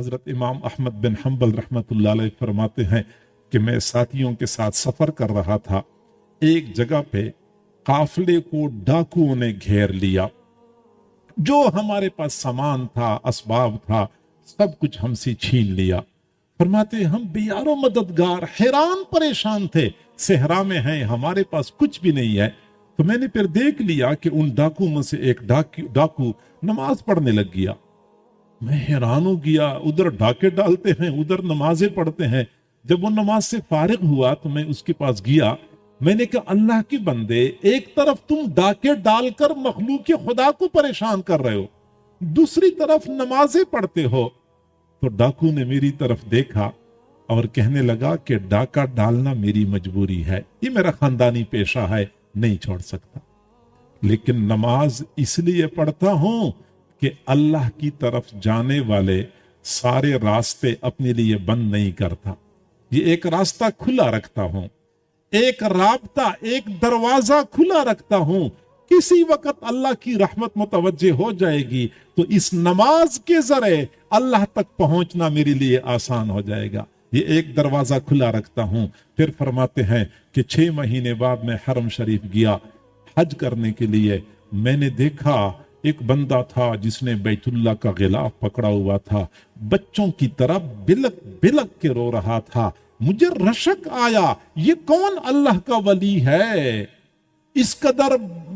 حضرت امام احمد بن حنبل رحمت اللہ علیہ فرماتے ہیں کہ میں ساتھیوں کے ساتھ سفر کر رہا تھا، ایک جگہ پہ قافلے کو ڈاکوؤں نے گھیر لیا، جو ہمارے پاس سامان تھا، اسباب تھا، سب کچھ ہم سے چھین لیا۔ فرماتے ہم بیار و مددگار حیران پریشان تھے، صحرا میں ہیں، ہمارے پاس کچھ بھی نہیں ہے۔ تو میں نے پھر دیکھ لیا کہ ان ڈاکو میں سے ایک ڈاکو نماز پڑھنے لگ گیا۔ میں حیران ہو گیا، ادھر ڈاکے ڈالتے ہیں، ادھر نمازیں پڑھتے ہیں۔ جب وہ نماز سے فارغ ہوا تو میں اس کے پاس گیا، میں نے کہا اللہ کے بندے، ایک طرف تم ڈاکے ڈال کر مخلوق خدا کو پریشان کر رہے ہو، دوسری طرف نمازیں پڑھتے ہو۔ تو ڈاکو نے میری طرف دیکھا اور کہنے لگا کہ ڈاکہ ڈالنا میری مجبوری ہے، یہ میرا خاندانی پیشہ ہے، نہیں چھوڑ سکتا، لیکن نماز اس لیے پڑھتا ہوں کہ اللہ کی طرف جانے والے سارے راستے اپنے لیے بند نہیں کرتا، یہ ایک راستہ کھلا رکھتا ہوں، ایک رابطہ، ایک دروازہ کھلا رکھتا ہوں، کسی وقت اللہ کی رحمت متوجہ ہو جائے گی تو اس نماز کے ذریعے اللہ تک پہنچنا میرے لیے آسان ہو جائے گا، یہ ایک دروازہ کھلا رکھتا ہوں۔ پھر فرماتے ہیں کہ 6 مہینے بعد میں حرم شریف گیا حج کرنے کے لیے، میں نے دیکھا ایک بندہ تھا جس نے بیت اللہ کا غلاف پکڑا ہوا تھا، بچوں کی طرح بلک بلک کے رو رہا تھا۔ مجھے رشک آیا، یہ کون اللہ کا ولی ہے، اس قدر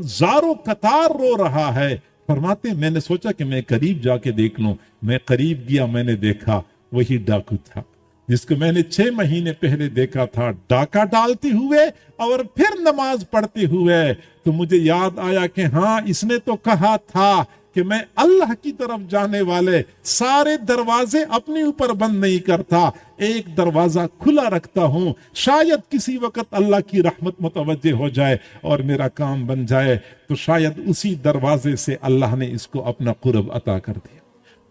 زارو قطار رو رہا ہے۔ فرماتے میں نے سوچا کہ میں قریب جا کے دیکھ لوں، میں قریب گیا، میں نے دیکھا وہی ڈاکو تھا جس کو میں نے 6 مہینے پہلے دیکھا تھا، ڈاکہ ڈالتے ہوئے اور پھر نماز پڑھتے ہوئے۔ تو مجھے یاد آیا کہ ہاں، اس نے تو کہا تھا کہ میں اللہ کی طرف جانے والے سارے دروازے اپنے اوپر بند نہیں کرتا، ایک دروازہ کھلا رکھتا ہوں، شاید کسی وقت اللہ کی رحمت متوجہ ہو جائے اور میرا کام بن جائے تو شاید اسی دروازے سے اللہ نے اس کو اپنا قرب عطا کر دیا۔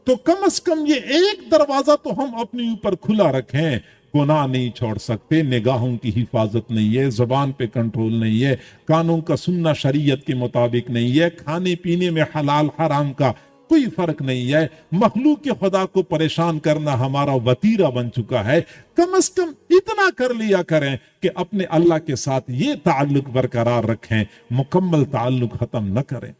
تو کم از کم یہ ایک دروازہ تو ہم اپنے اوپر کھلا رکھیں۔ گناہ نہیں چھوڑ سکتے، نگاہوں کی حفاظت نہیں ہے، زبان پہ کنٹرول نہیں ہے، کانوں کا سننا شریعت کے مطابق نہیں ہے، کھانے پینے میں حلال حرام کا کوئی فرق نہیں ہے، مخلوق خدا کو پریشان کرنا ہمارا وتیرہ بن چکا ہے۔ کم از کم اتنا کر لیا کریں کہ اپنے اللہ کے ساتھ یہ تعلق برقرار رکھیں، مکمل تعلق ختم نہ کریں۔